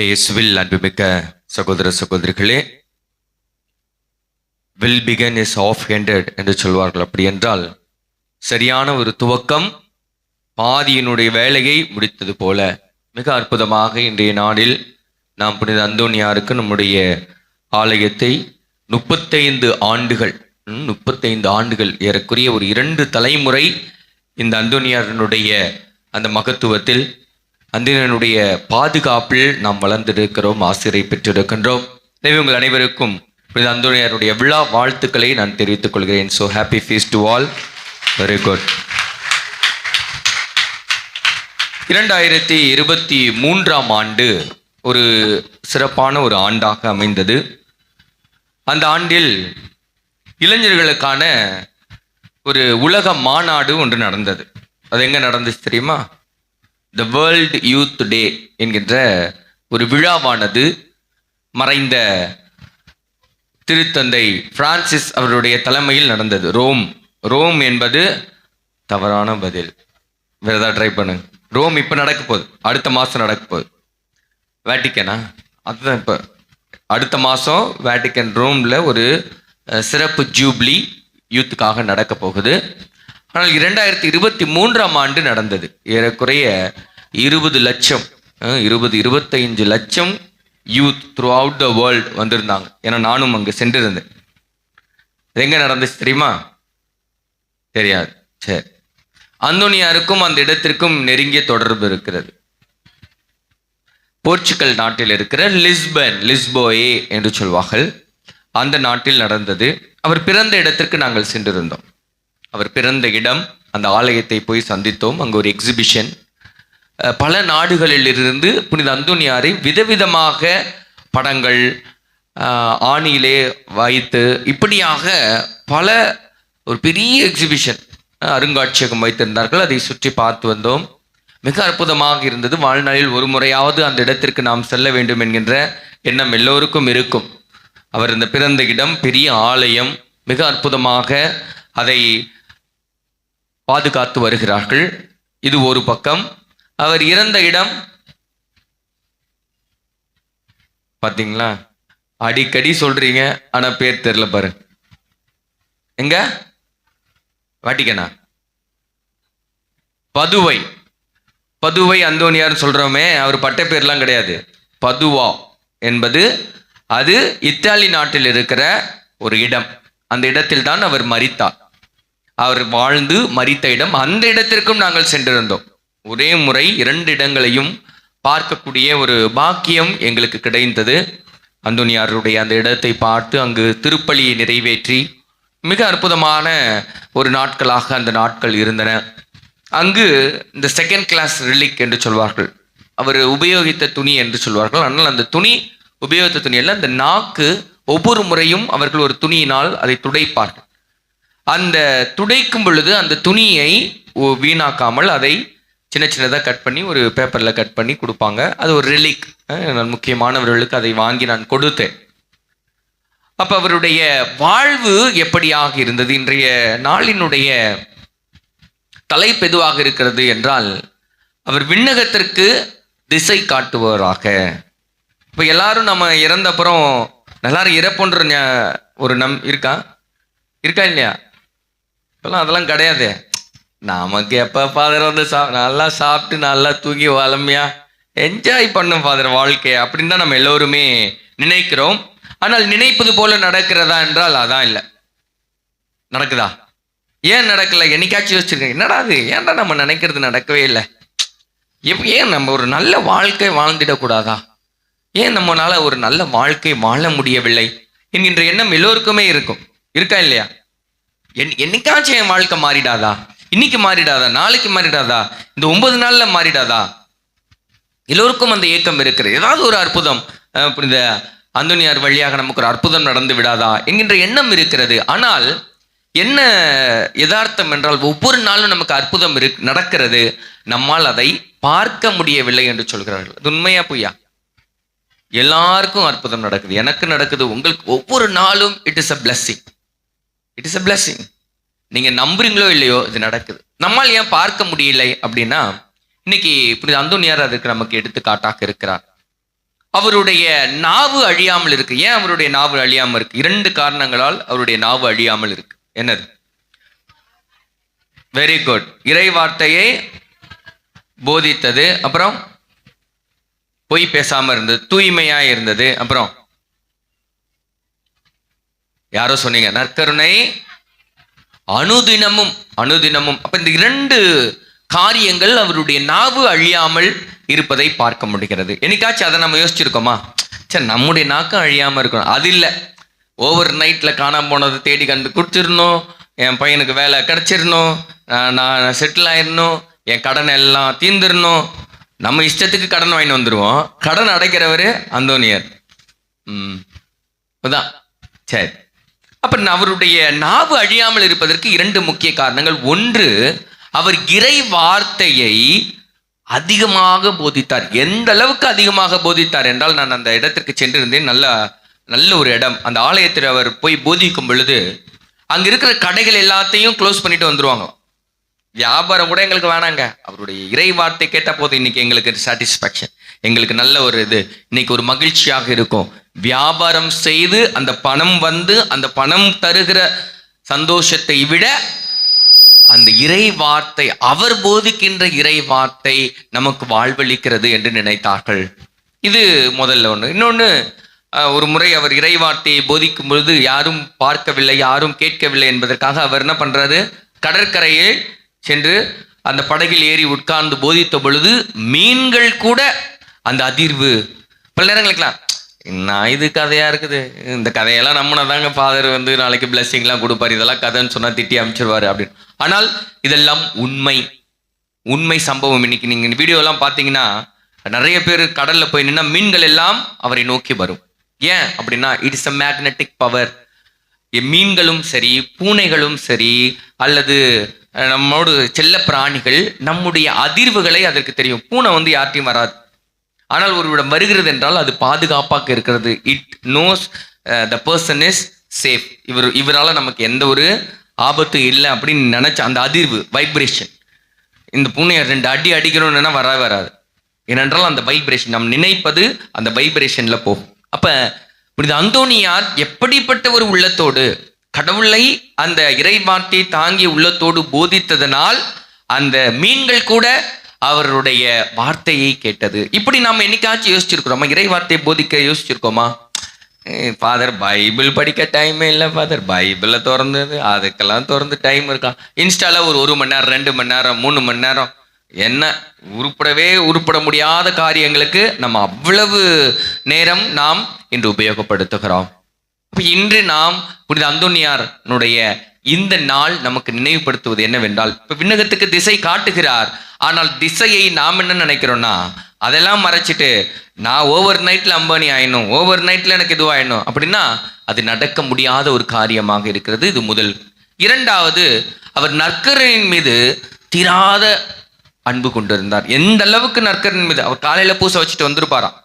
இயேசுவில் அன்புமிக்க சகோதர சகோதரிகளே, well begun is half handed என்று சொல்வார்கள். அப்படி என்றால் சரியான ஒரு துவக்கம் பாதியினுடைய வேலையை முடித்தது போல மிக அற்புதமாக இன்றைய நாளில் நாம் புனித அந்தோனியாருக்கு நம்முடைய ஆலயத்தை 35 ஆண்டுகள் ஏறக்குறைய ஒரு 2 தலைமுறை இந்த அந்தோனியாரனுடைய அந்த மகத்துவத்தில் அந்தோனியாருடைய பாதுகாப்பில் நாம் வளர்ந்திருக்கிறோம், ஆசிரியை பெற்றிருக்கின்றோம். எனவே உங்கள் அனைவருக்கும் புனித அந்தோனியாருடைய விழா வாழ்த்துக்களை நான் தெரிவித்துக் கொள்கிறேன். So happy feast to all. Very good. 2023ஆம் ஆண்டு ஒரு சிறப்பான ஒரு ஆண்டாக அமைந்தது. அந்த ஆண்டில் இளைஞர்களுக்கான ஒரு உலக மாநாடு ஒன்று நடந்தது. அது எங்கே நடந்துச்சு தெரியுமா? த வேர்ல்ட் யூத் டே என்கின்ற ஒரு விழாவானது மறைந்த திருத்தந்தை பிரான்சிஸ் அவருடைய தலைமையில் நடந்தது. ரோம் என்பது தவறான பதில். வேற ஏதாவது ட்ரை பண்ணுங்க. ரோம் இப்போ நடக்க போகுது, அடுத்த மாதம் நடக்க போகுது. வேட்டிக்கனா? அதுதான் இப்போ அடுத்த மாதம் வேட்டிக்கன் ரோமில் ஒரு சிறப்பு ஜூப்ளி யூத்துக்காக நடக்க போகுது. ஆனால் 2023ஆம் ஆண்டு நடந்தது. ஏறக்குறைய 25 லட்சம் youth through out the world வந்திருந்தாங்க. ஏன்னா நானும் அங்கே சென்றிருந்தேன். எங்க நடந்துச்சு தெரியுமா? தெரியாது. சரி, அந்தோனியாருக்கும் அந்த இடத்திற்கும் நெருங்கிய தொடர்பு இருக்கிறது. போர்ச்சுகல் நாட்டில் இருக்கிற லிஸ்போயே என்று சொல்வார்கள், அந்த நாட்டில் நடந்தது. அவர் பிறந்த இடத்திற்கு நாங்கள் சென்றிருந்தோம். அவர் பிறந்த இடம், அந்த ஆலயத்தை போய் சந்தித்தோம். அங்கே ஒரு எக்ஸிபிஷன், பல நாடுகளில் இருந்து புனித அந்தோனியாரை விதவிதமாக படங்கள் ஆணியிலே வைத்து இப்படியாக பல ஒரு பெரிய எக்ஸிபிஷன் அருங்காட்சியகம் வைத்திருந்தார்கள். அதை சுற்றி பார்த்து வந்தோம். மிக அற்புதமாக இருந்தது. வாழ்நாளில் ஒரு முறையாவது அந்த இடத்திற்கு நாம் செல்ல வேண்டும் என்கின்ற எண்ணம் எல்லோருக்கும் இருக்கும். அவர் இந்த பிறந்த இடம் பெரிய ஆலயம், மிக அற்புதமாக அதை பாதுகாத்து வருகிறார்கள். இது ஒரு பக்கம். அவர் இறந்த இடம் பார்த்தீங்களா? அடிக்கடி சொல்றீங்க, ஆனா பேர் தெரியல பாரு. எங்க? வாட்டிக்கனா? பதுவை அந்தோனியார் சொல்றோமே, அவர் பட்ட பேர்லாம் கிடையாது. பதுவா என்பது அது இத்தாலி நாட்டில் இருக்கிற ஒரு இடம். அந்த இடத்தில் தான் அவர் மரித்தார். அவர் வாழ்ந்து மரித்த இடம். அந்த இடத்திற்கும் நாங்கள் சென்றிருந்தோம். ஒரே முறை 2 இடங்களையும் பார்க்கக்கூடிய ஒரு பாக்கியம் எங்களுக்கு கிடைத்தது. அந்தோனியாருடைய அந்த இடத்தை பார்த்து அங்கு திருப்பலியை நிறைவேற்றி மிக அற்புதமான ஒரு நாட்களாக அந்த நாட்கள் இருந்தன. அங்கு இந்த செகண்ட் கிளாஸ் ரிலிக் என்று சொல்வார்கள், அவர் உபயோகித்த துணி என்று சொல்வார்கள். ஆனால் அந்த துணி உபயோகித்த துணி அல்ல, அந்த நாக்கு ஒவ்வொரு முறையும் அவர்கள் ஒரு துணியினால் அதை துடைப்பார்கள். அந்த துடைக்கும் பொழுது அந்த துணியை வீணாக்காமல் அதை சின்ன சின்னதாக கட் பண்ணி ஒரு பேப்பரில் கட் பண்ணி கொடுப்பாங்க. அது ஒரு ரிலிக். நான் முக்கியமானவர்களுக்கு அதை வாங்கி நான் கொடுத்தேன். அப்போ அவருடைய வாழ்வு எப்படியாக இருந்தது? இன்றைய நாளினுடைய தலைப்பு எதுவாக இருக்கிறது என்றால், அவர் விண்ணகத்திற்கு திசை காட்டுபவராக. இப்போ எல்லாரும் நம்ம இறந்தப்புறம் எல்லாரும் இறப்புன்ற ஒரு இருக்கா இல்லையா? இப்பெல்லாம் அதெல்லாம் கிடையாது. நமக்கு எப்போ ஃபாதர் வந்து நல்லா சாப்பிட்டு நல்லா தூங்கி வளமையா என்ஜாய் பண்ணும் ஃபாதர் வாழ்க்கை அப்படின்னு தான் நம்ம எல்லோருமே நினைக்கிறோம். ஆனால் நினைப்பது போல நடக்கிறதா என்றால் அதான் இல்லை. நடக்குதா? ஏன் நடக்கல? என்னைக்காச்சும் யோசிச்சிருக்கேன், என்னடா அது, ஏன்டா நம்ம நினைக்கிறது நடக்கவே இல்லை? ஏன் நம்ம ஒரு நல்ல வாழ்க்கை வாழ்ந்திடக்கூடாதா? ஏன் நம்மளால ஒரு நல்ல வாழ்க்கை வாழ முடியவில்லை என்கின்ற எண்ணம் எல்லோருக்குமே இருக்கா இல்லையா? என்னைக்காச்சும் என் வாழ்க்கை மாறிடாதா? இன்னைக்கு மாறிடாதா? நாளைக்கு மாறிடாதா? இந்த 9 நாள்ல மாறிடாதா? எல்லோருக்கும் அந்த ஏக்கம் இருக்கிறது. ஏதாவது ஒரு அற்புதம் புனித அந்தோனியார் வழியாக நமக்கு ஒரு அற்புதம் நடந்து விடாதா என்கின்ற எண்ணம் இருக்கிறது. ஆனால் என்ன யதார்த்தம் என்றால், ஒவ்வொரு நாளும் நமக்கு அற்புதம் நடக்கிறது, நம்மால் அதை பார்க்க முடியவில்லை என்று சொல்கிறார்கள். அது உண்மையா பொய்யா? எல்லாருக்கும் அற்புதம் நடக்குது, எனக்கு நடக்குது, உங்களுக்கு ஒவ்வொரு நாளும் it is a blessing. It is a blessing. நீங்க நம்புறீங்களோ இல்லையோ, இது நடக்குது. நம்மால் ஏன் பார்க்க முடியலை அப்படின்னா, இன்னைக்கு புனித அந்தோனியார் அதுக்கு நமக்கு எடுத்துக்காட்டாக இருக்கிறார். அவருடைய நாவு அழியாமல் இருக்கு. ஏன் அவருடைய நாவு அழியாமல் இருக்கு? 2 காரணங்களால் அவருடைய நாவு அழியாமல் இருக்கு. என்னது? Very good. இறை வார்த்தையை போதித்தது, அப்புறம் பொய் பேசாம இருந்தது, தூய்மையா இருந்தது, அப்புறம் யாரோ சொன்னீங்க நற்கருணை அனுதினமும். அப்ப இந்த 2 காரியங்கள் அவருடைய நாவு அழியாமல் இருப்பதை பார்க்க முடிகிறது. என்னைக்காச்சும் அதை நம்ம யோசிச்சிருக்கோமா? சரி, நம்முடைய நாக்கம் அழியாம இருக்கணும், அது இல்லை. ஓவர் நைட்ல காணாம போனதை தேடி கண்டு கொடுத்துடணும், என் பையனுக்கு வேலை கிடைச்சிடணும், நான் செட்டில் ஆயிடணும், என் கடன் எல்லாம் தீர்ந்துடணும். நம்ம இஷ்டத்துக்கு கடன் வாங்கி வந்துடுவோம். கடன் அடைக்கிறவரு அந்தோனியார். அதான் சரி. அப்ப அவருடைய நாவு அழியாமல் இருப்பதற்கு 2 முக்கிய காரணங்கள். ஒன்று, அவர் இறை வார்த்தையை அதிகமாக போதித்தார். எந்த அளவுக்கு அதிகமாக போதித்தார் என்றால், நான் அந்த இடத்திற்கு சென்றிருந்தேன். நல்ல ஒரு இடம். அந்த ஆலயத்தில் அவர் போய் போதிக்கும் பொழுது அங்க இருக்கிற கடைகள் எல்லாத்தையும் க்ளோஸ் பண்ணிட்டு வந்துருவாங்க. வியாபாரம் கூட எங்களுக்கு வேணாங்க, அவருடைய இறை வார்த்தை கேட்ட போது இன்னைக்கு எங்களுக்கு சாட்டிஸ்ஃபேக்ஷன், எங்களுக்கு நல்ல ஒரு இது, இன்னைக்கு ஒரு மகிழ்ச்சியாக இருக்கும். வியாபாரம் செய்து அந்த பணம் வந்து அந்த பணம் தருகிற சந்தோஷத்தை விட அந்த இறை வார்த்தை, அவர் போதிக்கின்ற இறை வார்த்தை நமக்கு வாழ்வளிக்கிறது என்று நினைத்தார்கள். இது முதல்ல ஒன்று. இன்னொன்று, ஒரு முறை அவர் இறை வார்த்தையை போதிக்கும் பொழுது யாரும் பார்க்கவில்லை, யாரும் கேட்கவில்லை என்பதற்காக அவர் என்ன பண்றாரு, கடற்கரையில் சென்று அந்த படகில் ஏறி உட்கார்ந்து போதித்த பொழுது மீன்கள் கூட அந்த அதிர்வு. பல நேரங்களுக்குலாம் நான் இது கதையா இருக்குது, இந்த கதையெல்லாம் நம்மனதாங்க ஃபாதர் வந்து நாளைக்கு பிளஸ்ஸிங்லாம் கொடுப்பாரு, இதெல்லாம் கதைன்னு சொன்னா திட்டி அமைச்சிருவாரு அப்படின்னு. ஆனால் இதெல்லாம் உண்மை சம்பவம். இன்னைக்கு நீங்க வீடியோலாம் பார்த்தீங்கன்னா நிறைய பேர் கடல்ல போய் நின்னா மீன்கள் எல்லாம் அவரை நோக்கி வரும். ஏன் அப்படின்னா, இட்ஸ் அ மேக்னெட்டிக் பவர். மீன்களும் சரி, பூனைகளும் சரி, அல்லது நம்மோடு செல்ல பிராணிகள், நம்முடைய அதிர்வுகளை அதற்கு தெரியும். பூனை வந்து யார்ட்டையும் வராது, ஆனால் ஒருவிடம் வருகிறது என்றால் அது பாதுகாப்பாக இருக்கிறது. It nose the person is safe. இவரால் நமக்கு எந்த ஒரு ஆபத்தும் இல்லை அப்படின்னு நினைச்ச அந்த அதிர்வு, வைப்ரேஷன். இந்த பூனையை 2 அடி அடிக்கணும்னா வராது. ஏனென்றால் அந்த வைப்ரேஷன், நாம் நினைப்பது அந்த வைப்ரேஷன்ல போகும். அப்ப புனித அந்தோனியார் எப்படிப்பட்ட ஒரு உள்ளத்தோடு கடவுளை அந்த இறை வார்த்தையை தாங்கிய உள்ளத்தோடு போதித்ததனால் அந்த மீன்கள் கூட அவருடைய வார்த்தையை கேட்டது. இப்படி நாம் என்னைக்காச்சும் யோசிச்சிருக்கிறோமா? இறை வார்த்தையை போதிக்க யோசிச்சிருக்கோமா? ஃபாதர் பைபிள் படிக்க டைமே இல்லை ஃபாதர், பைபிளை திறந்தது அதுக்கெல்லாம் திறந்து டைம் இருக்கா? இன்ஸ்டால ஒரு 1 மணி நேரம், 2 மணி நேரம், 3 மணி நேரம், என்ன உருப்பட முடியாத காரியங்களுக்கு நம்ம அவ்வளவு நேரம் நாம் இன்று உபயோகப்படுத்துகிறோம். அப்ப இன்று நாம் புனித அந்தோனியாருடைய இந்த நாள் நமக்கு நினைவுபடுத்துவது என்னவென்றால், இப்ப விண்ணகத்துக்கு திசை காட்டுகிறார், ஆனால் திசையை நாம் என்ன நினைக்கிறோம்னா, அதெல்லாம் மறைச்சிட்டு நான் ஓவர் நைட்ல அம்பானி ஆயிடணும், ஓவர் நைட்ல எனக்கு இதுவாயிடணும் அப்படின்னா அது நடக்க முடியாத ஒரு காரியமாக இருக்கிறது. இது முதல். இரண்டாவது, அவர் நற்கரனின் மீது தீராத அன்பு கொண்டிருந்தார். எந்த அளவுக்கு நற்கரனின் மீது, அவர் காலையில பூசை வச்சுட்டு வந்திருப்பாராம்,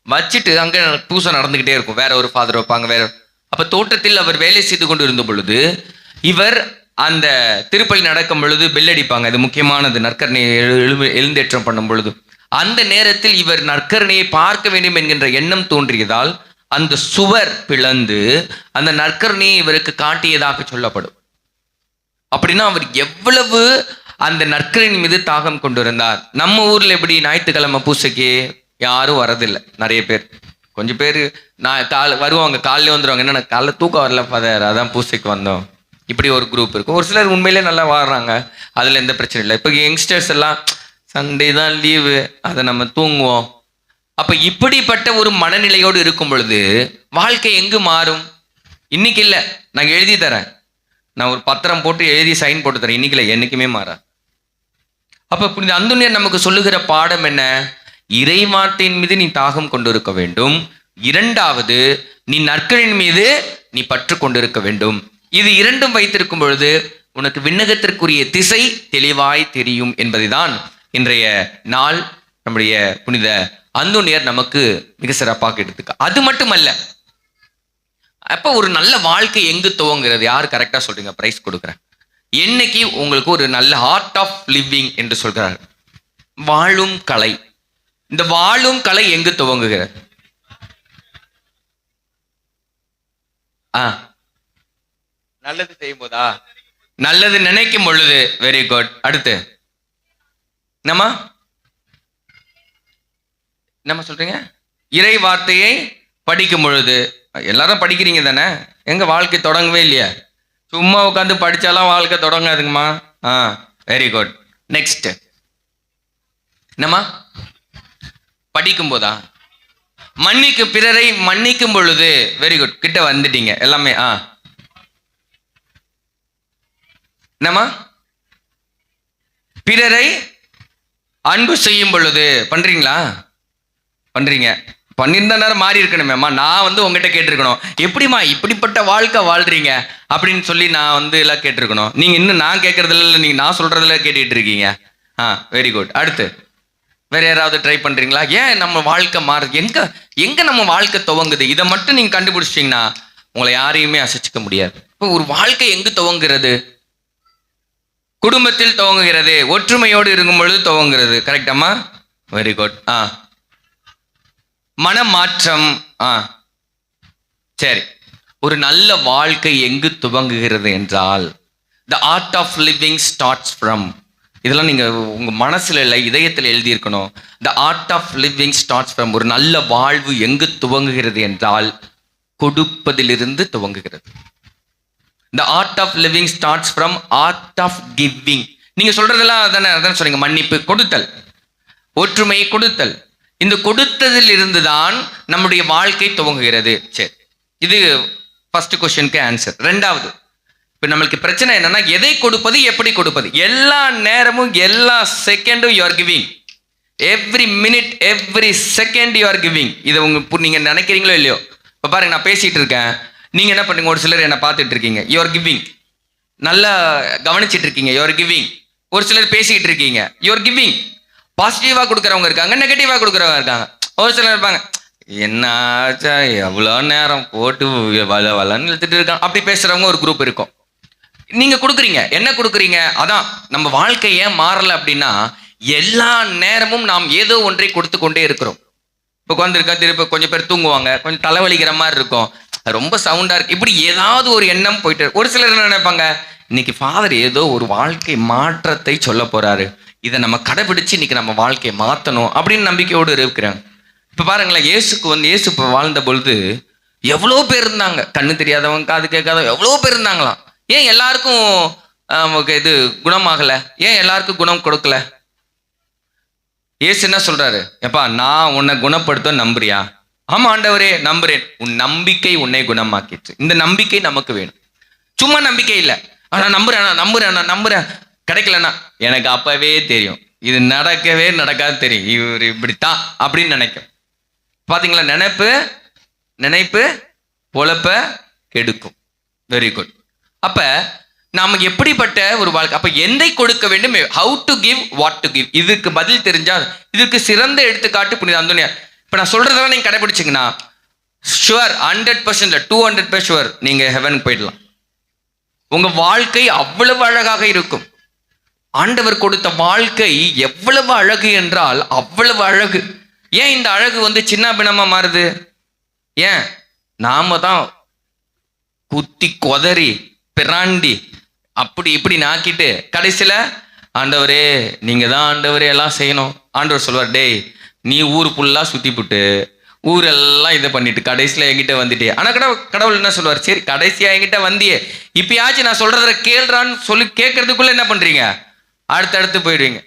வச்சுட்டு அங்க பூசை நடந்துகிட்டே இருக்கும், வேற ஒரு ஃபாதர் வைப்பாங்க, வேற. அப்ப தோட்டத்தில் அவர் வேலை செய்து கொண்டு இருந்த பொழுது இவர் அந்த திருப்பலி நடக்கும் பொழுது பெல் அடிப்பாங்க, இது முக்கியமானது, நற்கரணையை எழுந்தேற்றம் பண்ணும் பொழுது. அந்த நேரத்தில் இவர் நற்கரணையை பார்க்க வேண்டும் என்கின்ற எண்ணம் தோன்றியதால் அந்த சுவர் பிளந்து அந்த நற்கரணையை இவருக்கு காட்டியதாக சொல்லப்படும். அப்படின்னா அவர் எவ்வளவு அந்த நற்கரணின் மீது தாகம் கொண்டிருந்தார். நம்ம ஊர்ல எப்படி ஞாயிற்றுக்கிழமை பூசைக்கு யாரும் வரதில்லை, நிறைய பேர், கொஞ்சம் பேர் வருவாங்க, காலையில வந்துடுவாங்க, என்னன்னா காலைல தூக்கம் வரல ஃபாதர், அதான் பூசைக்கு வந்தோம், இப்படி ஒரு குரூப் இருக்கும். ஒரு சிலர் உண்மையிலே நல்லா வாழ்றாங்க, அதுல எந்த பிரச்சனை இல்லை. இப்போ யங்ஸ்டர்ஸ் எல்லாம் சண்டே தான் லீவு, அதை நம்ம தூங்குவோம். அப்ப இப்படிப்பட்ட ஒரு மனநிலையோடு இருக்கும் பொழுது வாழ்க்கை எங்கு மாறும்? இன்னைக்கு இல்லை, நான் எழுதி தரேன், நான் ஒரு பத்திரம் போட்டு எழுதி சைன் போட்டு தரேன், இன்னைக்கு இல்லை, என்னைக்குமே மாறா. அப்ப புனித அந்தோனியார் நமக்கு சொல்லுகிற பாடம் என்ன? இறைவார்த்தையின் மீது நீ தாகம் கொண்டிருக்க வேண்டும். இரண்டாவது, நீ நற்கரின் மீது நீ பற்று கொண்டிருக்க வேண்டும். இது இரண்டும் வைத்திருக்கும் பொழுது உனக்கு விண்ணகத்திற்குரிய திசை தெளிவாய் தெரியும் என்பதை தான் இன்றைய நாள் நம்முடைய புனித அந்தோனியார் நமக்கு மிக சிறப்பாக எடுத்துக்க. அது மட்டுமல்ல, அப்ப ஒரு நல்ல வாழ்க்கை எங்கு துவங்குகிறது? யார் கரெக்டா சொல்றீங்க? பிரைஸ் கொடுக்குறேன். என்னைக்கு உங்களுக்கு ஒரு நல்ல ஆர்ட் ஆஃப் லிவிங் என்று சொல்கிறார், வாழும் கலை. இந்த வாழும் கலை எங்கு துவங்குகிறது? நல்லது செய்யும் போதா? நல்லது நினைக்கும் பொழுது. Very good. அடுத்து என்னம்மா சொல்றீங்க? இறை வார்த்தையை படிக்கும் பொழுது. எல்லாரும் படிக்கிறீங்க தானே? எங்க வாழ்க்கை தொடங்கவே இல்லையா? சும்மா உட்காந்து படிச்சாலாம் வாழ்க்கை தொடங்காதுங்கம்மா. Very good. நெக்ஸ்ட் என்னம்மா? படிக்கும் போதா? பிறரை மன்னிக்கும் பொழுது. Very good. கிட்ட வந்துட்டீங்க எல்லாமே. என்னம்மா? பிறரை அன்பு செய்யும் பொழுது. பண்றீங்களா? பண்றீங்க. பண்ணிருந்தா நேரம் மாறி இருக்கணுமேம்மா. நான் உங்ககிட்ட கேட்டிருக்கணும், எப்படிமா இப்படிப்பட்ட வாழ்க்கை வாழ்றீங்க அப்படின்னு சொல்லி நான் எல்லாம் கேட்டிருக்கணும். நீங்க இன்னும் நான் கேட்கறதுல, நீங்க நான் சொல்றதுல கேட்டுட்டு இருக்கீங்க. Very good. அடுத்து வேற யாராவது ட்ரை பண்றீங்களா? ஏன் நம்ம வாழ்க்கை மாறுது? எங்க நம்ம வாழ்க்கை துவங்குது? இதை மட்டும் நீங்க கண்டுபிடிச்சிட்டீங்கன்னா உங்களை யாரையுமே அசைச்சிக்க முடியாது. இப்போ ஒரு வாழ்க்கை எங்கு துவங்குறது? குடும்பத்தில் துவங்குகிறது. ஒற்றுமையோடு இருக்கும் பொழுது துவங்குறது. கரெக்டாமா? Very good. மனமாற்றம். சரி, ஒரு நல்ல வாழ்க்கை எங்கு துவங்குகிறது என்றால், the art of living starts from. இதெல்லாம் நீங்க உங்க மனசுல இல்லை, இதயத்தில் எழுதியிருக்கணும். The art of living starts from. ஒரு நல்ல வாழ்வு எங்கு துவங்குகிறது என்றால் கொடுப்பதிலிருந்து துவங்குகிறது. The art of living starts from art of giving. நீங்க சொல்றதெல்லாம் அதானே சொன்னீங்க. மன்னிப்பு, கொடுத்தல், ஒற்றுமை, கொடுத்தல். இந்த கொடுத்ததில் இருந்துதான் நம்முடைய வாழ்க்கை துவங்குகிறது. சரி, இது ஃபர்ஸ்ட் கொஸ்டினுக்கு ஆன்சர். ரெண்டாவது, இப்போ நம்மளுக்கு பிரச்சனை என்னன்னா, எதை கொடுப்பது, எப்படி கொடுப்பது? எல்லா நேரமும், எல்லா செகண்டும் you are giving. Every minute, every second you are giving. இதை நீங்க நினைக்கிறீங்களோ இல்லையோ, இப்போ பாருங்க, நான் பேசிட்டு இருக்கேன், நீங்க என்ன பண்ணுங்க, ஒரு சிலர் என்ன பார்த்துட்டு இருக்கீங்க, யூ ஆர் கிவிங். நல்லா கவனிச்சிட்டு இருக்கீங்க, யூ ஆர் கிவிங். ஒரு சிலர் பேசிக்கிட்டு இருக்கீங்க, யூ ஆர் கிவிங். பாசிட்டிவா கொடுக்குறவங்க இருக்காங்க, நெகட்டிவா கொடுக்குறவங்க இருக்காங்க. ஒரு சிலர் இருப்பாங்க, என்னாச்சா எவ்வளோ நேரம் போட்டு வளன்னு இழுத்துட்டு இருக்காங்க, அப்படி பேசுறவங்க ஒரு குரூப் இருக்கும். நீங்க கொடுக்குறீங்க, என்ன கொடுக்குறீங்க? அதான் நம்ம வாழ்க்கை ஏன் மாறல அப்படின்னா, எல்லா நேரமும் நாம் ஏதோ ஒன்றை கொடுத்து கொண்டே இருக்கிறோம். இப்போ உட்காந்துருக்கா, திருப்பி கொஞ்சம் பேர் தூங்குவாங்க, கொஞ்சம் தலைவலிக்கிற மாதிரி இருக்கும், ரொம்ப சவுண்டா இருக்கு, இப்படி ஏதாவது ஒரு எண்ணம் போயிட்டு. ஒரு சிலர் என்ன நினைப்பாங்க, இன்னைக்கு ஃபாதர் ஏதோ ஒரு வாழ்க்கை மாற்றத்தை சொல்ல போறாரு, இதை நம்ம கடைபிடிச்சு இன்னைக்கு நம்ம வாழ்க்கையை மாற்றணும் அப்படின்னு நம்பிக்கையோடு இருக்கிறாங்க. இப்போ பாருங்களேன், இயேசு இப்போ வாழ்ந்த பொழுது எவ்வளோ பேர் இருந்தாங்க, கண்ணு தெரியாதவங்க, காது கேட்காதவங்க, எவ்வளோ பேர் இருந்தாங்களாம். ஏன் எல்லாருக்கும் இது குணமாகல? ஏன் எல்லாருக்கும் குணம் கொடுக்கல? இயேசு என்ன சொல்றாரு? எப்பா, நான் உன்னை குணப்படுத்த நம்புறியா? ஆமா ஆண்டவரே, நம்புறேன். உன் நம்பிக்கை உன்னை குணமாக்கிட்டு. இந்த நம்பிக்கை நமக்கு வேணும். சும்மா நம்பிக்கை இல்லை, ஆனா நம்புறேன் கிடைக்கலன்னா எனக்கு அப்பவே தெரியும் இது நடக்கவே நடக்காது, தெரியும் இவர் இப்படித்தான் அப்படின்னு நினைக்கும். பாத்தீங்களா? நினைப்பு பொழப்ப கெடுக்கும். Very good. அப்ப நாம எப்படிப்பட்ட ஒரு வாழ்க்கை, அப்ப எதை கொடுக்க வேண்டும், how to give, what to give, இதுக்கு பதில் தெரிஞ்சா, இதுக்கு சிறந்த எடுத்துக்காட்டு புனித அந்தோனியார். இப்ப நான் சொல்றதெல்லாம் நீங்க கடைபிடிச்சிங்கன்னா ஷுவர் 100% 200% ஷுவர் நீங்க ஹெவனுக்கு போயிடலாம். உங்க வாழ்க்கை அவ்வளவு அழகாக இருக்கும். ஆண்டவர் கொடுத்த வாழ்க்கை எவ்வளவு அழகு என்றால் அவ்வளவு அழகு. ஏன் இந்த அழகு சின்ன பின்னமா மாறுது? ஏன் நாம தான் குத்தி கொதறி பிராண்டி அப்படி இப்படி நாக்கிட்டு கடைசியில ஆண்டவரே நீங்க தான் ஆண்டவரே எல்லாம் செய்யணும். ஆண்டவர் சொல்வார், டேய் நீ ஊர் ஃபுல்லா சுத்தி புட்டு ஊரெல்லாம் இதை பண்ணிட்டு கடைசியில என்கிட்ட வந்துட்டே. ஆனா கடவுள் என்ன சொல்லுவார், சரி கடைசியா என்கிட்ட வந்தியே, இப்பயாச்சும் நான் சொல்றத கேள்றான்னு சொல்லி கேட்கறதுக்குள்ள என்ன பண்றீங்க, அடுத்தடுத்து போயிடுவீங்க.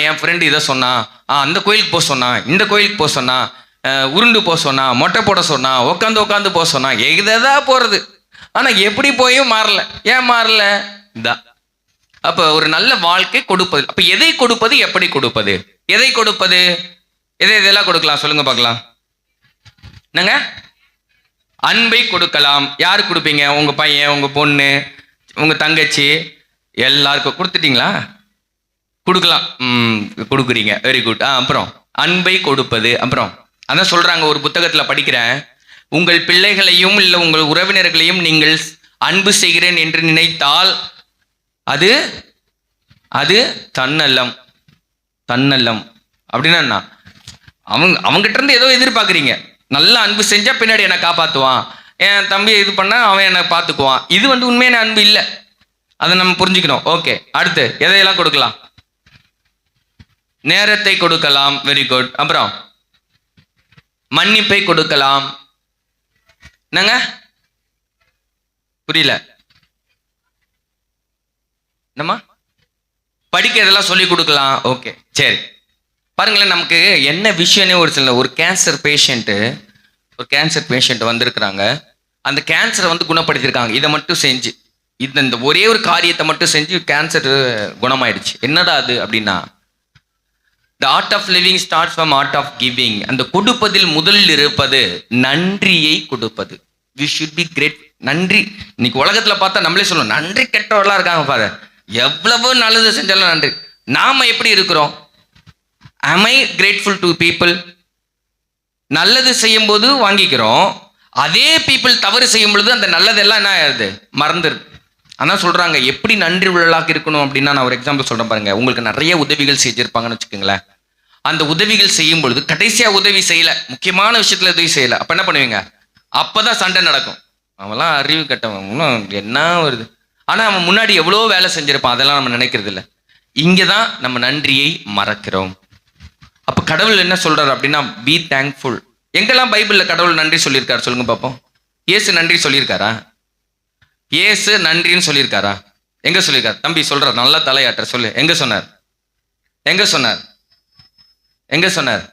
என் ஃப்ரெண்டு இதை சொன்னான், அந்த கோயிலுக்கு போக சொன்னான், இந்த கோயிலுக்கு போக சொன்னான், உருண்டு போக சொன்னான், மொட்டை போட சொன்னான், உட்காந்து போக சொன்னான், எதான் போறது. ஆனா எப்படி போயும் மாறல. ஏன் மாறல? இதான். அப்ப ஒரு நல்ல வாழ்க்கை கொடுப்பது. அப்ப எதை கொடுப்பது, எப்படி கொடுப்பது, எதை கொடுப்பது, எதெல்லாம் கொடுக்கலாம் சொல்லுங்க பார்க்கலாம். என்னங்க? அன்பை கொடுக்கலாம். யாரு கொடுப்பீங்க? உங்க பையன், உங்க பொண்ணு, உங்க தங்கச்சி, எல்லாருக்கும் கொடுத்துட்டீங்களா? கொடுக்கலாம். கொடுக்குறீங்க, வெரி குட். அப்புறம் அன்பை கொடுப்பது. அப்புறம் அதான் சொல்றாங்க, ஒரு புத்தகத்துல படிக்கிறேன், உங்கள் பிள்ளைகளையும் இல்லை உங்கள் உறவினர்களையும் நீங்கள் அன்பு செய்கிறேன் என்று நினைத்தால் அது அது தன்னலம். அப்படின்னா அவங்ககிட்ட இருந்து ஏதோ எதிர்பார்க்குறீங்க. நல்லா அன்பு செஞ்சா பின்னாடி என்ன காப்பாற்றுவான், என் தம்பியை இது பண்ணா அவன் என்னை பார்த்துக்குவான். இது உண்மையான அன்பு இல்லை. அதை நம்ம புரிஞ்சுக்கணும். ஓகே, அடுத்து எதையெல்லாம் கொடுக்கலாம்? நேரத்தை கொடுக்கலாம். Very good. அப்புறம் மன்னிப்பை கொடுக்கலாம். என்னங்க புரியல? என்னம்மா? படிக்கிறதெல்லாம் சொல்லி கொடுக்கலாம். ஓகே, சரி. பாருங்களேன், நமக்கு என்ன விஷயம்னே ஒரு கேன்சர் பேஷண்ட் வந்திருக்கிறாங்க. அந்த கேன்சரை குணப்படுத்தியிருக்காங்க. இதை மட்டும் செஞ்சு, இந்த ஒரே ஒரு காரியத்தை மட்டும் செஞ்சு கேன்சர் குணமாயிடுச்சு. என்னடா அது அப்படின்னா, the art of living starts from art of giving. அந்த கொடுப்பதில் முதலில் இருப்பது நன்றியை கொடுப்பது. we should be great. நன்றி. இன்னைக்கு உலகத்துல பார்த்தா நம்மளே சொல்லணும், நன்றி கெட்டவர்களா இருக்காங்க பாரு. எவ்வளவு நல்லது செஞ்சாலும் நன்றி. நாம எப்படி இருக்கிறோம்? am I grateful to people? நல்லது செய்யும் போது வாங்கிக்கிறோம், அதே பீப்புள் தவறு செய்யும் பொழுது அந்த நல்லதெல்லாம் என்ன ஆகுது? மறந்துடுது. ஆனால் சொல்றாங்க எப்படி நன்றி உள்ளாக இருக்கணும் அப்படின்னா, நான் ஒரு எக்ஸாம்பிள் சொல்றேன் பாருங்க. உங்களுக்கு நிறைய உதவிகள் செஞ்சிருப்பாங்கன்னு வச்சுக்கோங்களேன். அந்த உதவிகள் செய்யும் பொழுது கடைசியா உதவி செய்யல, முக்கியமான விஷயத்துல உதவி செய்யல, அப்ப என்ன பண்ணுவீங்க? அப்பதான் சண்டை நடக்கும். அவன்லாம் அறிவு கட்டவன், என்ன வருது. ஆனா அவன் முன்னாடி எவ்வளோ வேலை செஞ்சிருப்பான், அதெல்லாம் நம்ம நினைக்கிறது இல்லை. இங்கதான் நம்ம நன்றியை மறக்கிறோம். அப்ப கடவுள் என்ன சொல்றாரு அப்படின்னா, பி தேங்க்ஃபுல். எங்கெல்லாம் பைபிள்ல கடவுள் நன்றி சொல்லியிருக்காரு சொல்லுங்க பார்ப்போம். இயேசு நன்றி சொல்லியிருக்காரா? இயேசு நன்றின்னு சொல்லியிருக்காரா? எங்க சொல்லியிருக்காரு? தம்பி சொல்றார், நல்லா தலையாட்டுற, சொல்லு. எங்க சொன்னார்? எங்க சொன்னார்? எங்க சொன்னார்?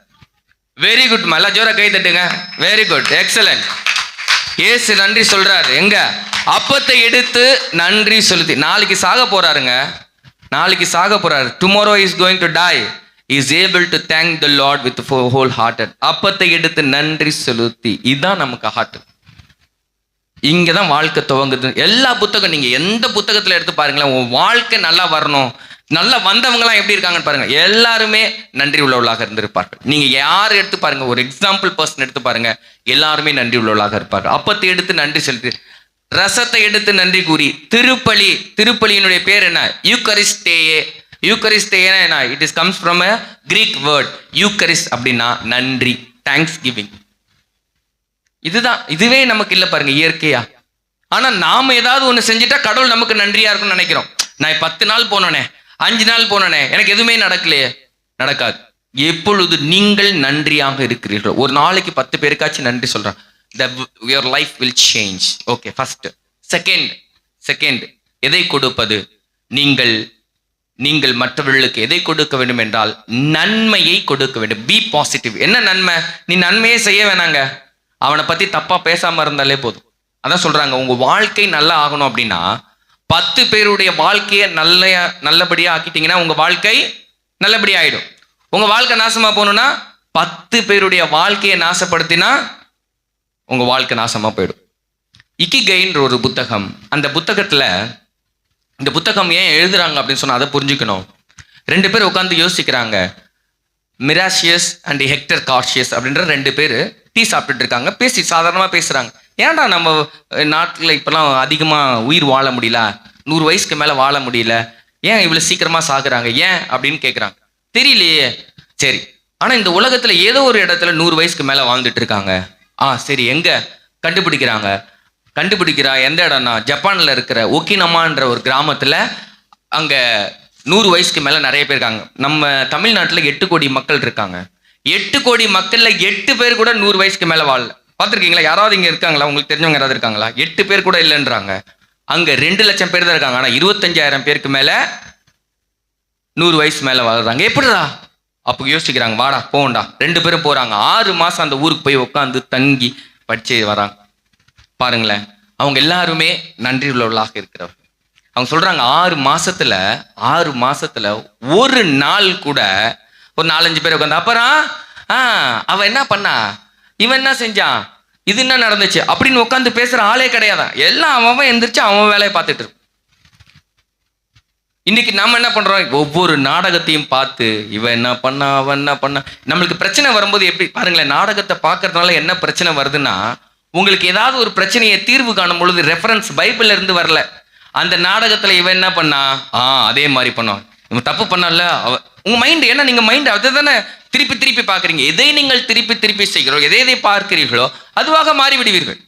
Very good. மல்ல ஜோரா கை தட்டுங்க. Very good, excellent. இயேசு நன்றி சொல்றாரு. எங்க? அப்பத்தை எடுத்து நன்றி செலுத்தி. நாளைக்கு சாக போறாருங்க, நாளைக்கு சாக போறாரு. Tomorrow is going to tie. is able to thank the Lord with whole hearted. அப்பத்தை எடுத்து நன்றி செலுத்தி. இதுதான் நமக்கு ஹார்ட். இங்கதான் வாழ்க்கை துவங்குது. எல்லா புத்தகம், நீங்க எந்த புத்தகத்துல எடுத்து பாருங்களேன், உன் வாழ்க்கை நல்லா வரணும், நல்லா வந்தவங்கலாம் எப்படி இருக்காங்கன்னு பாருங்க. எல்லாருமே நன்றி உள்ளவர்களாக இருந்திருப்பார்கள். நீங்க யார் எடுத்து பாருங்க, ஒரு எக்ஸாம்பிள் பர்சன் எடுத்து பாருங்க, எல்லாருமே நன்றி உள்ளவர்களாக இருப்பார்கள். அப்பத்தை எடுத்து நன்றி செலுத்தி, ரசத்தை எடுத்து நன்றி கூறி, திருப்பலியினுடைய பேர் என்ன? யூக்கரிஸ்டேயே. யூக்கரிஸ்டேனா என்ன? It is comes from a Greek word. Eucharist அப்படின்னா நன்றி, தேங்க்ஸ் கிவிங். இதுவே நமக்கு இல்லை பாருங்க, இயற்கையா. ஆனா நாம ஏதாவது ஒண்ணு செஞ்சுட்டா கடவுள் நமக்கு நன்றியா இருக்கும்னு நினைக்கிறோம். நான் 10 நாள் போனோனே, 5 நாள் போனோனே, எனக்கு எதுவுமே நடக்கலையே. நடக்காது. எப்பொழுது நீங்கள் நன்றியாக இருக்கிறீர்களோ, ஒரு நாளைக்கு 10 பேருக்காச்சும் நன்றி சொல்றேன், your life will change. Okay, first. Second எதை கொடுப்பது? நீங்கள் மற்றவர்களுக்கு எதை கொடுக்க வேண்டும் என்றால் நன்மையை கொடுக்க வேண்டும். Be positive. என்ன நன்மை? நீ நன்மையே செய்ய வேணாங்க, அவனை பத்தி தப்பா பேசாம இருந்தாலே போதும். அதான் சொல்றாங்க, உங்க வாழ்க்கை நல்லா ஆகணும் அப்படின்னா 10 பேருடைய வாழ்க்கையை நல்லபடியா ஆக்கிட்டீங்கன்னா உங்க வாழ்க்கை நல்லபடியா ஆயிடும். உங்க வாழ்க்கை நாசமா போகணும்னா 10 பேருடைய வாழ்க்கையை நாசப்படுத்தினா உங்க வாழ்க்கை நாசமா போயிடும். இக்கிகைன்ற ஒரு புத்தகம், அந்த புத்தகத்துல, இந்த புத்தகம் ஏன் எழுதுறாங்க அப்படின்னு சொன்னா அதை புரிஞ்சுக்கணும். 2 பேர் உட்காந்து யோசிக்கிறாங்க. மிராசியஸ் அண்ட் ஹெக்டர் கார்ஷியஸ் அப்படின்ற 2 பேர் டீ சாப்பிட்டுட்டு இருக்காங்க. சாதாரணமா பேசுறாங்க. ஏன்டா நம்ம நாட்டில் இப்பெல்லாம் அதிகமா உயிர் வாழ முடியல, 100 வயசுக்கு மேல வாழ முடியல, ஏன் இவ்வளவு சீக்கிரமா சாகுறாங்க, ஏன் அப்படின்னு கேட்குறாங்க. தெரியலையே. சரி, ஆனா இந்த உலகத்துல ஏதோ ஒரு இடத்துல 100 வயசுக்கு மேல வாழ்ந்துட்டு இருக்காங்க. சரி, எங்க கண்டுபிடிக்கிறா எந்த இடம்னா, ஜப்பான்ல இருக்கிற ஒக்கினமான்ற ஒரு கிராமத்துல அங்க 100 வயசுக்கு மேல நிறைய பேர் இருக்காங்க. நம்ம தமிழ்நாட்டுல 8 கோடி மக்கள் இருக்காங்க. 8 கோடி மக்கள்ல 8 பேர் கூட 100 வயசுக்கு மேல வாழல. பார்த்துருக்கீங்களா? யாராவது இங்க இருக்காங்களா? உங்களுக்கு தெரிஞ்சவங்க யாராவது இருக்காங்களா? 8 பேர் கூட இல்லைன்றாங்க. அங்க 2 லட்சம் பேர் தான் இருக்காங்க. ஆனா 25,000 பேருக்கு மேல 100 வயசு மேல வாழ்றாங்க. எப்படிடா? அப்போ யோசிக்கிறாங்க, வாடா போண்டா. 2 பேரும் போறாங்க. 6 மாசம் அந்த ஊருக்கு போய் உட்காந்து தங்கி படிச்சு வராங்க. பாருங்களேன், அவங்க எல்லாருமே நன்றி உள்ளவர்களாக இருக்கிறவர். அவங்க சொல்றாங்க, 6 மாசத்துல ஒரு நாள் கூட ஒரு 4-5 பேர் உட்காந்து, அப்புறம் அவ என்ன பண்ணா, இவன் என்ன செஞ்சான், இது என்ன நடந்துச்சு அப்படின்னு உட்காந்து பேசுற ஆளே கிடையாதான். எல்லாம் அவன் எந்திரிச்சு அவன் வேலையை பார்த்துட்டு இருக்கும். இன்னைக்கு நம்ம என்ன பண்றோம்? ஒவ்வொரு நாடகத்தையும் பார்த்து இவன் என்ன பண்ணா, அவன் என்ன பண்ணா. நம்மளுக்கு பிரச்சனை வரும்போது எப்படி பாருங்களேன், நாடகத்தை பார்க்கறதுனால என்ன பிரச்சனை வருதுன்னா, உங்களுக்கு ஏதாவது ஒரு பிரச்சனையை தீர்வு காணும் பொழுது ரெஃபரன்ஸ் பைபிள்ல இருந்து வரல. அந்த நாடகத்துல இவன் என்ன பண்ணா, அதே மாதிரி பண்ணான், இவன் தப்பு பண்ணல. உங்க மைண்ட் என்ன, நீங்க மைண்ட் அதை தானே திருப்பி பார்க்குறீங்க. எதை நீங்கள் திருப்பி செய்கிறோம், எதை பார்க்கிறீர்களோ அதுவாக மாறிவிடுவீர்கள்.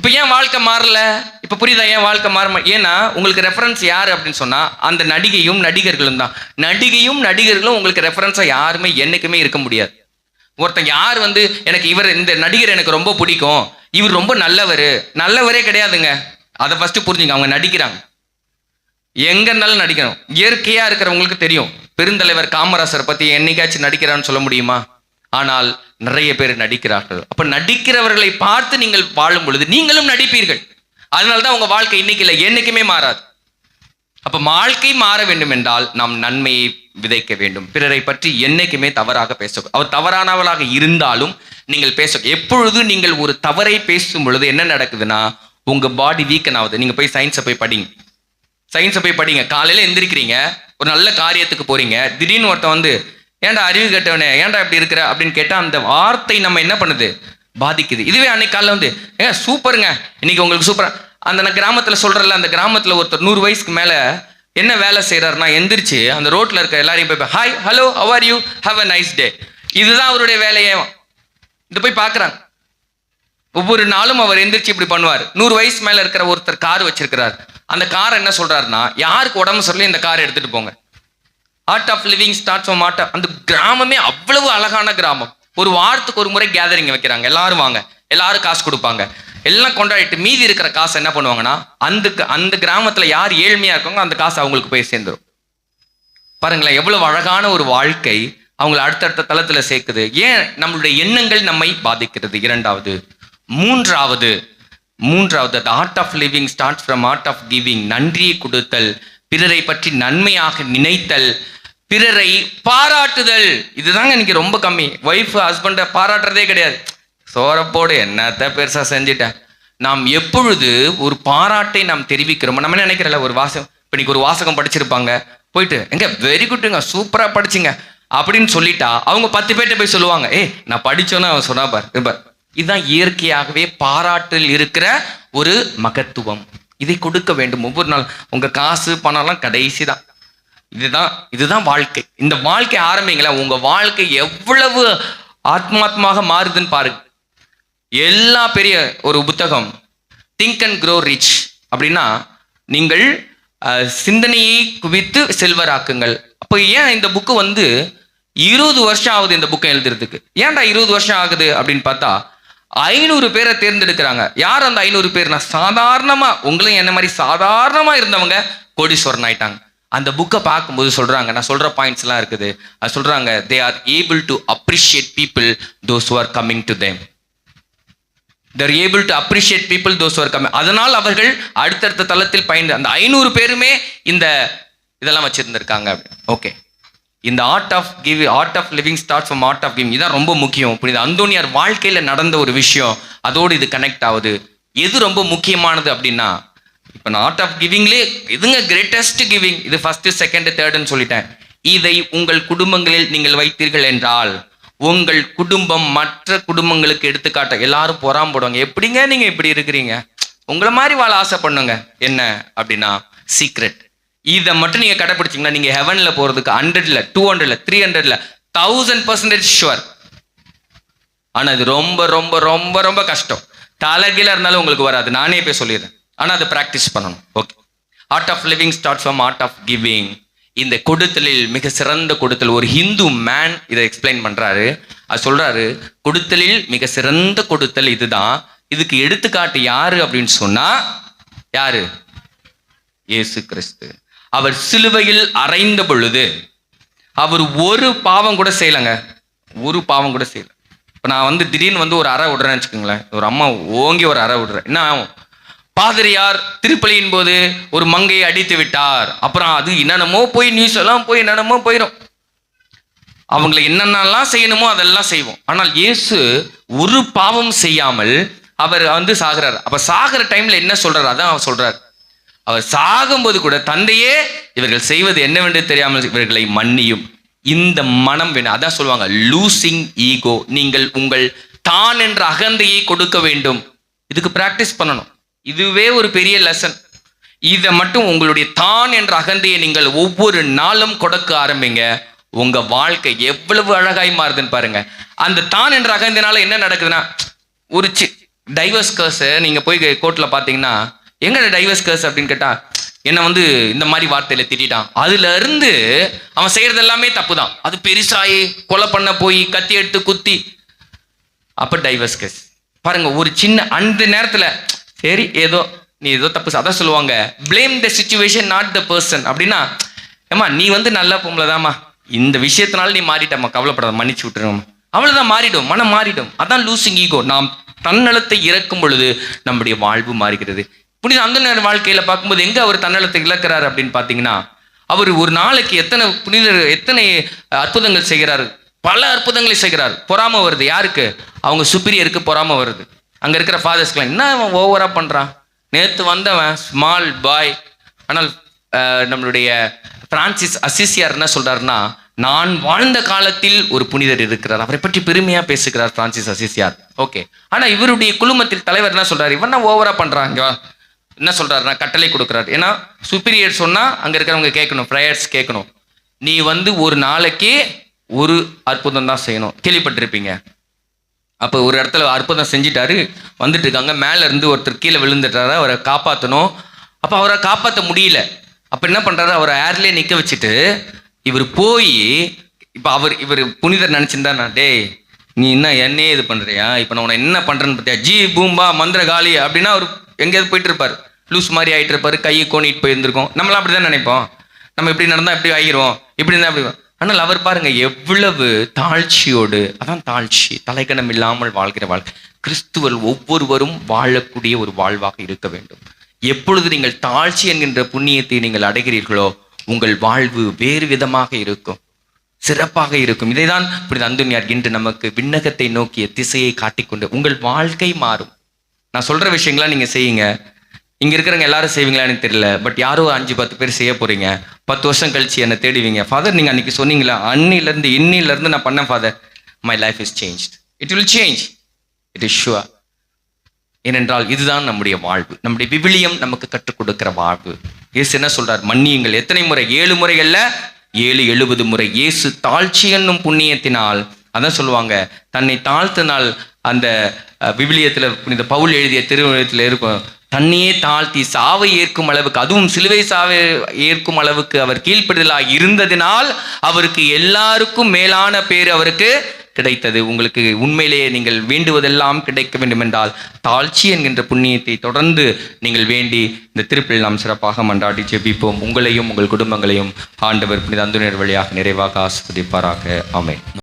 இப்ப ஏன் வாழ்க்கை மாறல? இப்ப புரியுதா ஏன் வாழ்க்கை மாற? ஏன்னா உங்களுக்கு ரெஃபரன்ஸ் யாரு அப்படின்னு சொன்னா அந்த நடிகையும் நடிகர்களும் தான். நடிகையும் நடிகர்களும் உங்களுக்கு ரெஃபரன்ஸா யாருமே என்னைக்குமே இருக்க முடியாது. ஒருத்தன் யார் வந்து எனக்கு இவர் இந்த நடிகர் எனக்கு ரொம்ப பிடிக்கும், இவர் ரொம்ப நல்லவரே கிடையாதுங்க. அதை ஃபர்ஸ்ட் புரிஞ்சுங்க. அவங்க நடிக்கிறாங்க, எங்க இருந்தாலும் நடிக்கணும். இயற்கையா இருக்கிறவங்களுக்கு தெரியும். பெருந்தலைவர் காமராசர் பத்தி என்னைக்காச்சும் நடிக்கிறான்னு சொல்ல முடியுமா? ஆனால் நிறைய பேர் நடிக்கிறார்கள். அப்ப நடிக்கிறவர்களை பார்த்து நீங்கள் வாழும் பொழுது நீங்களும் நடிப்பீர்கள். அதனால்தான் உங்க வாழ்க்கை இன்னைக்கு இல்லை, என்னைக்குமே மாறாது. அப்ப வாழ்க்கை மாற வேண்டும் என்றால் நாம் நன்மையை விதைக்க வேண்டும். பிறரை பற்றி என்னைக்குமே தவறாக பேச, அவர் தவறானவளாக இருந்தாலும் நீங்கள் பேச. எப்பொழுது நீங்கள் ஒரு தவறை பேசும் பொழுது என்ன நடக்குதுன்னா உங்க பாடி வீக்கன் ஆகுது. நீங்க போய் சயின்ஸை போய் படிங்க. காலையில எந்திரிக்கிறீங்க, ஒரு நல்ல காரியத்துக்கு போறீங்க, திடீர்னு ஒருத்தன் வந்து ஏன்டா அறிவு கெட்டவனே ஏன்டா இப்படி இருக்கிற அப்படின்னு கேட்டா அந்த வார்த்தை நம்ம என்ன பண்ணுது? பாதிக்குது. இதுவே அன்னைக்கு காலைல வந்து சூப்பருங்க இன்னைக்கு உங்களுக்கு சூப்பரா, அந்த கிராமத்துல சொல்றல, அந்த கிராமத்துல ஒருத்தர் 100 வயசுக்கு மேல என்ன வேலை செய்யறாருன்னா எந்திரிச்சு அந்த ரோட்ல இருக்க எல்லாரையும் போய் hi hello how are you have a nice day, இதுதான் அவருடைய வேலையே. இது போய் பாக்குறாங்க. ஒவ்வொரு நாளும் அவர் எந்திரிச்சு இப்படி பண்ணுவார். 100 வயசு மேல இருக்கிற ஒருத்தர் கார் வச்சிருக்கிறார். அந்த கார் என்ன சொல்றாருன்னா யாருக்கு உடம்பு சொல்லி இந்த காரை எடுத்துட்டு போங்க. Art of living starts from art. அந்த கிராமமே அவ்வளவு அழகான கிராமம். ஒரு வாரத்துக்கு ஒரு முறை கேதரிங் வைக்கிறாங்க. எல்லாரும் வாங்க, எல்லாரும் காசு கொடுப்பாங்க, எல்லாம் கொண்டாடிட்டு மீதி இருக்கிற காசு என்ன பண்ணுவாங்கன்னா அந்த கிராமத்துல யார் ஏழ்மையா இருக்காங்க அந்த காசு அவங்களுக்கு போய் சேர்ந்துடும். பாருங்களேன் எவ்வளவு அழகான ஒரு வாழ்க்கை அவங்களை அடுத்தடுத்த தளத்துல சேர்க்குது. ஏன்? நம்மளுடைய எண்ணங்கள் நம்மை பாதிக்கிறது. இரண்டாவது, மூன்றாவது the art of living starts from art of giving. நன்றியை கொடுத்தல், பிறரை பற்றி நன்மையாக நினைத்தல், பிறரை பாராட்டுதல். இதுதாங்க இன்னைக்கு ரொம்ப கம்மி. ஒய்ஃப் ஹஸ்பண்டை பாராட்டுறதே கிடையாது. சோரப்போடு என்னத்த பெருசா செஞ்சுட்டேன். நாம் எப்பொழுது ஒரு பாராட்டை நாம் தெரிவிக்கிறோமோ, நம்ம என்ன நினைக்கிறல, ஒரு வாசகம் இப்போ இன்னைக்கு ஒரு வாசகம் படிச்சிருப்பாங்க, போயிட்டு எங்க வெரி குட்டுங்க சூப்பரா படிச்சிங்க அப்படின்னு சொல்லிட்டா அவங்க 10 பேர்ட்ட போய் சொல்லுவாங்க, நான் படிச்சோன்னு அவன் சொன்னா பார். இதுதான் இயற்கையாகவே பாராட்டில் இருக்கிற ஒரு மகத்துவம். இதை கொடுக்க வேண்டும் ஒவ்வொரு நாள். உங்க காசு பணம்லாம் கடைசி தான். இதுதான் வாழ்க்கை. இந்த வாழ்க்கை ஆரம்பிங்களா, உங்க வாழ்க்கை எவ்வளவு ஆத்மாத்மாக மாறுதுன்னு பாருங்க. எல்லா பெரிய ஒரு புத்தகம் திங்க் அண்ட் க்ரோ ரிச் அப்படின்னா நீங்கள் சிந்தனையை குவித்து செல்வராக்குங்கள். அப்போ ஏன் இந்த புக்கு வந்து 20 வருஷம் ஆகுது இந்த புக்கை எழுதுறதுக்கு? ஏன்டா 20 வருஷம் ஆகுது அப்படின்னு பார்த்தா 500 பேரை தேர்ந்தெடுக்கிறாங்க. யார் அந்த 500 பேர்னா சாதாரணமா உங்களையும் என்ன மாதிரி சாதாரணமா இருந்தவங்க கோடீஸ்வரன் ஆயிட்டாங்க. அந்த புக்கை பார்க்கும்போது சொல்றாங்க, நான் சொல்ற பாயிண்ட்ஸ் எல்லாம் இருக்குது, அது சொல்றாங்க they are able to appreciate people those who are coming to them. they are able to appreciate people those who are coming. அதனால் அவர்கள் அடுத்தடுத்த தளத்தில் பயந்து அந்த 500 பேருமே இந்த இதெல்லாம் வச்சிருந்திருக்காங்க. ஓகே, இந்த art of living starts from art of giving. இதான் ரொம்ப முக்கியம். புரியுது? அந்தோனியார் வாழ்க்கையில நடந்த ஒரு விஷயம், அதோடு இது கனெக்ட் ஆகுது. எது ரொம்ப முக்கியமானது அப்படின்னா, இப்போ நான் ஆர்ட் ஆஃப் கிவிங்லேயே எதுங்க கிரேட்டஸ்ட் கிவிங், இது ஃபர்ஸ்ட் செகண்ட் தேர்டுன்னு சொல்லிட்டேன். இதை உங்கள் குடும்பங்களில் நீங்கள் வைத்தீர்கள் என்றால் உங்கள் குடும்பம் மற்ற குடும்பங்களுக்கு எடுத்துக்காட்ட எல்லாரும் பொறாம போடுவாங்க. எப்படிங்க நீங்க இப்படி இருக்கிறீங்க, உங்களை மாதிரி வாழ ஆசை பண்ணுங்க. என்ன அப்படின்னா சீக்ரெட். இதை மட்டும் நீங்க கடைபிடிச்சீங்கன்னா நீங்க ஹெவன்ல போறதுக்கு 100ல 200ல 300ல 1000% ஷுவர். ஆனா இது ரொம்ப ரொம்ப ரொம்ப ரொம்ப கஷ்டம். தலைகீழ இருந்தாலும் உங்களுக்கு வராது, நானே போய் சொல்லிடுறேன். ஆனா அதை பிராக்டிஸ் பண்ணணும். Okay, art of living starts from art of giving. இந்த கொடுத்தலில் மிக சிறந்த கொடுத்தல், ஒரு ஹிந்து மேன் இதை எக்ஸ்பிளைன் பண்றாரு. அது சொல்றாரு, கொடுத்தலில் மிக சிறந்த கொடுத்தல் இதுதான். இதுக்கு எடுத்துக்காட்டு யாரு அப்படின்னு சொன்னா யாரு? இயேசு கிறிஸ்து. அவர் சிலுவையில் அறைந்த பொழுது அவர் ஒரு பாவம் கூட செய்யலைங்க, ஒரு பாவம் கூட செய்யல. இப்போ நான் வந்து திடீர்னு வந்து ஒரு அறை விடுறேன்னு வச்சுக்கோங்களேன், ஒரு அம்மா ஓங்கி ஒரு அறை விடுறேன், என்ன ஆகும்? பாதிரியார் திருப்பலியின் போது ஒரு மங்கையை அடித்து விட்டார், அப்புறம் அது என்னென்னமோ போய் நியூஸ் எல்லாம் போய் என்னென்னமோ போயிடும். அவங்களை என்னென்னலாம் செய்யணுமோ அதெல்லாம் செய்வோம். ஆனால் இயேசு ஒரு பாவம் செய்யாமல் அவர் வந்து சாகுறாரு. அப்ப சாகிற டைம்ல என்ன சொல்றாரு? அதான் அவர் சொல்றாரு, அவர் சாகும்போது கூட தந்தையே இவர்கள் செய்வது என்னவென்று தெரியாமல் இவர்களை மன்னியும். இந்த மனம் வேணும். அதான் சொல்லுவாங்க லூசிங் ஈகோ. நீங்கள் உங்கள் தான் என்ற அகந்தையை கொடுக்க வேண்டும். இதுக்கு பிராக்டிஸ் பண்ணணும். இதுவே ஒரு பெரிய லெசன். இதை மட்டும் உங்களுடைய தான் என்ற அகந்தையை நீங்கள் ஒவ்வொரு நாளும் கொடுக்க ஆரம்பிங்க. உங்க வாழ்க்கை எவ்வளவு அழகாய் மாறுதுன்னு பாருங்க. அந்த தான் என்ற அகந்தைனால என்ன நடக்குதுன்னா, ஒரு டைவர்ஸ் கேர்ஸை நீங்கள் போய் கோர்ட்டில் பார்த்தீங்கன்னா எங்க டைவர்ஸ் கேர்ஸ் அப்படின்னு கேட்டால் என்னை வந்து இந்த மாதிரி வார்த்தையில திட்டான், அதுல இருந்து அவன் செய்யறது எல்லாமே தப்பு தான், அது பெருசாயி கொலை பண்ண போய் கத்தி எடுத்து குத்தி, அப்ப டைவர்ஸ் கேஸ். பாருங்க, ஒரு சின்ன அந்த நேரத்துல சரி ஏதோ நீ ஏதோ தப்பு, அதான் சொல்லுவாங்க blame the situation not the person. அப்படின்னா ஏமா நீ வந்து நல்ல பொம்பளை தாம்மா, இந்த விஷயத்தினால நீ மாறிட்டம்மா, கவலைப்படாத, மன்னிச்சு விட்டுருவோம், அவ்வளவுதான், மாறிடும், மனம் மாறிடும். அதான் லூசிங் ஈகோ. நாம் தன்னலத்தை இறக்கும் பொழுது நம்முடைய வாழ்வு மாறுகிறது. புனித அந்தோனியார் வாழ்க்கையில பார்க்கும்போது எங்க அவர் தன்னலத்தை இழக்கிறார் அப்படின்னு பாத்தீங்கன்னா, அவர் ஒரு நாளைக்கு எத்தனை அற்புதங்கள் செய்கிறாரு, பல அற்புதங்களை செய்கிறார். பொறாம வருது யாருக்கு? அவங்க சுப்பீரியருக்கு பொறாம வருது. அங்க இருக்கிற ஃபாதர்ஸ்க்குலாம் என்ன அவன் ஓவரா பண்றான், நேற்று வந்தவன் ஸ்மால் பாய். ஆனால் நம்மளுடைய பிரான்சிஸ் அசிசியார் என்ன சொல்றாருன்னா, நான் வாழ்ந்த காலத்தில் ஒரு புனிதர் இருக்கிறார், அவரை பற்றி பெருமையா பேசுகிறார் பிரான்சிஸ் அசிசியார். ஓகே, ஆனா இவருடைய குழுமத்தில் தலைவர் என்ன சொல்றாரு, இவன் ஓவரா பண்றாங்க, என்ன சொல்றாருன்னா கட்டளை கொடுக்குறாரு. ஏன்னா சுப்பீரியர் சொன்னா அங்க இருக்கிறவங்க கேட்கணும், ப்ரேயர்ஸ் கேட்கணும். நீ வந்து ஒரு நாளைக்கு ஒரு அற்புதம் தான் செய்யணும். கேள்விப்பட்டிருப்பீங்க. அப்போ ஒரு இடத்துல அற்புதம் செஞ்சிட்டாரு, வந்துட்டு இருக்காங்க, மேல இருந்து ஒருத்தர் கீழே விழுந்துட்டாரு, அவரை காப்பாற்றணும். அப்போ அவரை காப்பாற்ற முடியல. அப்போ என்ன பண்றாரு, அவரை ஏர்லேயே நிற்க வச்சுட்டு இவர் போய், இப்போ இவர் புனிதர் நினைச்சிருந்தா, டேய் நீ என்ன என்னையே இது பண்றியா, இப்போ நான் உன்னை என்ன பண்றேன்னு பார்த்தியா, ஜி பூம்பா மந்திர காலி அப்படின்னா அவர் எங்கேயாவது போயிட்டு இருப்பார், லூஸ் மாதிரி ஆகிட்டு இருப்பாரு, கையை கோணிட்டு போயிருந்திருக்கோம். நம்மளாம் அப்படி தான் நினைப்போம், நம்ம இப்படி நடந்தால் எப்படி ஆகிரும், இப்படி இருந்தால் அப்படி. ஆனால் அவர் பாருங்க எவ்வளவு தாழ்ச்சியோடு, அதான் தாழ்ச்சி, தலைக்கணம் இல்லாமல் வாழ்கிற வாழ்க்கை. கிறிஸ்துவர் ஒவ்வொருவரும் வாழக்கூடிய ஒரு வாழ்வாக இருக்க வேண்டும். எப்பொழுது நீங்கள் தாழ்ச்சி என்கின்ற புண்ணியத்தை நீங்கள் அடைகிறீர்களோ உங்கள் வாழ்வு வேறு விதமாக இருக்கும், சிறப்பாக இருக்கும். இதைதான் புனித அந்தோனியார் இன்று நமக்கு விண்ணகத்தை நோக்கிய திசையை காட்டிக்கொண்டு உங்கள் வாழ்க்கை மாறும். நான் சொல்ற விஷயங்கள்லாம் நீங்க செய்யுங்க. இங்க இருக்கிறவங்க எல்லாரும் செய்வீங்களா எனக்கு தெரியல, பட் யாரோ 5-10 பேர் செய்ய போறீங்க. 10 வருஷம் கழிச்சு என்ன தேடுவீங்க, ஃபாதர் நீங்க அன்னைக்கு சொன்னீங்களா, இன்னிலிருந்து நான் பண்ணேன் father, my life is changed, it will change, it is sure. ஏனென்றால் இதுதான் நம்முடைய வாழ்வு, நம்முடைய விவிலியம் நமக்கு கற்றுக் கொடுக்கிற வாழ்வு. இயேசு என்ன சொல்றார், மன்னியுங்கள். எத்தனை முறை? 7 முறை அல்ல, 70 முறை. இயேசு தாழ்ச்சி என்னும் புண்ணியத்தினால், அதான் சொல்லுவாங்க, தன்னை தாழ்த்தினால். அந்த விவிலியத்துல புனித பவுல் எழுதிய திருவிழத்தில் இருக்கும், தன்னையே தாழ்த்தி சாவை ஏற்கும் அளவுக்கு, அதுவும் சிலுவை சாவை ஏற்கும் அளவுக்கு அவர் கீழ்ப்படிதலாக இருந்ததினால் அவருக்கு எல்லாருக்கும் மேலான பேர் அவருக்கு கிடைத்தது. உங்களுக்கு உண்மையிலேயே நீங்கள் வேண்டுவதெல்லாம் கிடைக்க வேண்டும் என்றால் தாழ்ச்சி என்கின்ற புண்ணியத்தை தொடர்ந்து நீங்கள் வேண்டி இந்த திருப்பலில் நாம் சிறப்பாக மன்றாடி ஜெபிப்போம். உங்களையும் உங்கள் குடும்பங்களையும் ஆண்டவர் புனித அந்தோனியார் வழியாக நிறைவாக ஆசீர்வதிப்பாராக. ஆமென்.